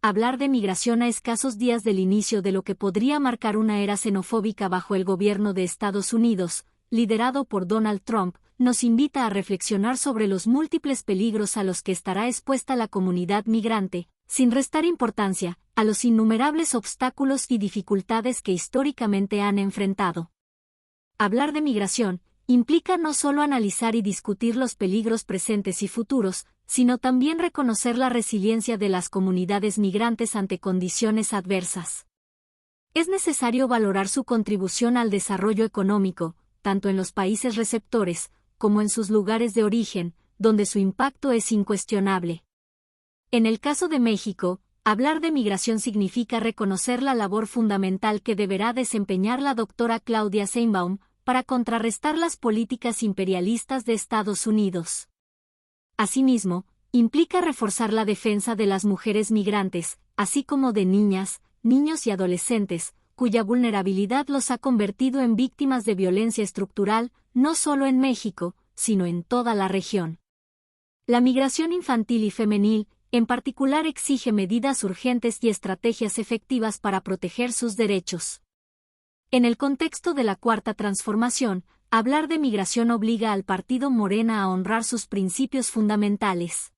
hablar de migración a escasos días del inicio de lo que podría marcar una era xenofóbica bajo el gobierno de Estados Unidos, liderado por Donald Trump, nos invita a reflexionar sobre los múltiples peligros a los que estará expuesta la comunidad migrante, sin restar importancia a los innumerables obstáculos y dificultades que históricamente han enfrentado. Hablar de migración implica no solo analizar y discutir los peligros presentes y futuros, sino también reconocer la resiliencia de las comunidades migrantes ante condiciones adversas. Es necesario valorar su contribución al desarrollo económico, tanto en los países receptores, como en sus lugares de origen, donde su impacto es incuestionable. En el caso de México, hablar de migración significa reconocer la labor fundamental que deberá desempeñar la doctora Claudia Sheinbaum para contrarrestar las políticas imperialistas de Estados Unidos. Asimismo, implica reforzar la defensa de las mujeres migrantes, así como de niñas, niños y adolescentes, cuya vulnerabilidad los ha convertido en víctimas de violencia estructural, no solo en México, sino en toda la región. La migración infantil y femenil, en particular, exige medidas urgentes y estrategias efectivas para proteger sus derechos. En el contexto de la Cuarta Transformación, hablar de migración obliga al partido Morena a honrar sus principios fundamentales.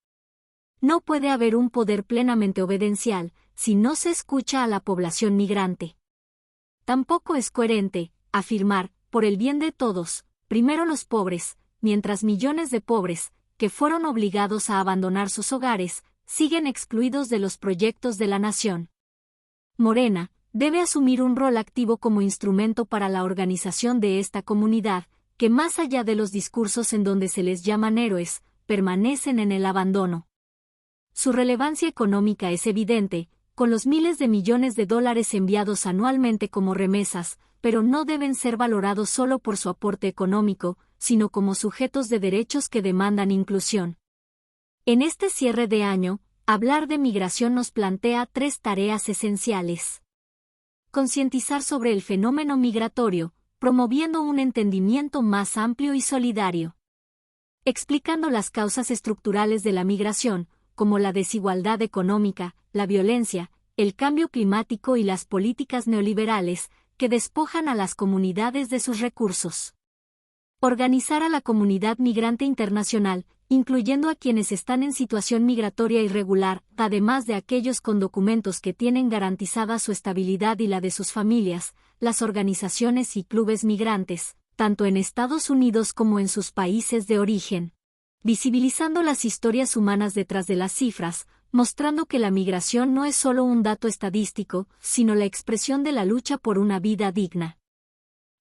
No puede haber un poder plenamente obediencial si no se escucha a la población migrante. Tampoco es coherente afirmar, por el bien de todos, primero los pobres, mientras millones de pobres, que fueron obligados a abandonar sus hogares, siguen excluidos de los proyectos de la nación. Morena debe asumir un rol activo como instrumento para la organización de esta comunidad, que más allá de los discursos en donde se les llaman héroes, permanecen en el abandono. Su relevancia económica es evidente, con los miles de millones de dólares enviados anualmente como remesas, pero no deben ser valorados solo por su aporte económico, sino como sujetos de derechos que demandan inclusión. En este cierre de año, hablar de migración nos plantea 3 tareas esenciales. Concientizar sobre el fenómeno migratorio, promoviendo un entendimiento más amplio y solidario. Explicando las causas estructurales de la migración, como la desigualdad económica, la violencia, el cambio climático y las políticas neoliberales, que despojan a las comunidades de sus recursos. Organizar a la comunidad migrante internacional, incluyendo a quienes están en situación migratoria irregular, además de aquellos con documentos que tienen garantizada su estabilidad y la de sus familias, las organizaciones y clubes migrantes, tanto en Estados Unidos como en sus países de origen. Visibilizando las historias humanas detrás de las cifras, mostrando que la migración no es solo un dato estadístico, sino la expresión de la lucha por una vida digna.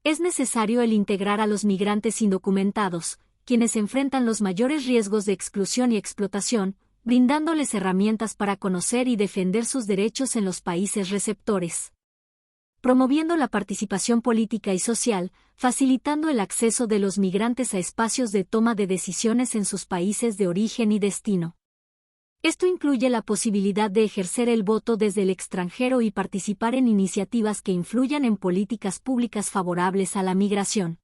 Es necesario el integrar a los migrantes indocumentados, quienes enfrentan los mayores riesgos de exclusión y explotación, brindándoles herramientas para conocer y defender sus derechos en los países receptores. Promoviendo la participación política y social, facilitando el acceso de los migrantes a espacios de toma de decisiones en sus países de origen y destino. Esto incluye la posibilidad de ejercer el voto desde el extranjero y participar en iniciativas que influyan en políticas públicas favorables a la migración.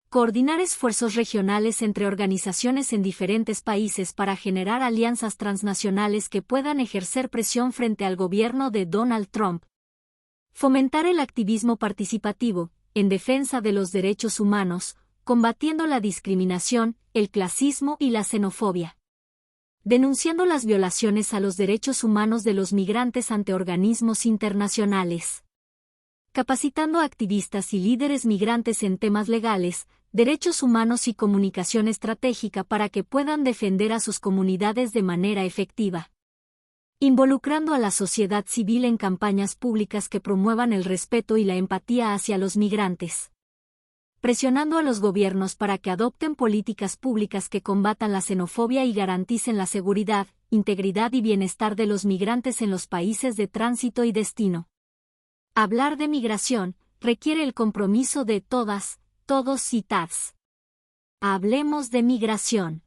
Coordinar esfuerzos regionales entre organizaciones en diferentes países para generar alianzas transnacionales que puedan ejercer presión frente al gobierno de Donald Trump. Fomentar el activismo participativo, en defensa de los derechos humanos, combatiendo la discriminación, el clasismo y la xenofobia. Denunciando las violaciones a los derechos humanos de los migrantes ante organismos internacionales. Capacitando a activistas y líderes migrantes en temas legales, derechos humanos y comunicación estratégica para que puedan defender a sus comunidades de manera efectiva. Involucrando a la sociedad civil en campañas públicas que promuevan el respeto y la empatía hacia los migrantes. Presionando a los gobiernos para que adopten políticas públicas que combatan la xenofobia y garanticen la seguridad, integridad y bienestar de los migrantes en los países de tránsito y destino. Hablar de migración requiere el compromiso de todas, todos y todas. Hablemos de migración.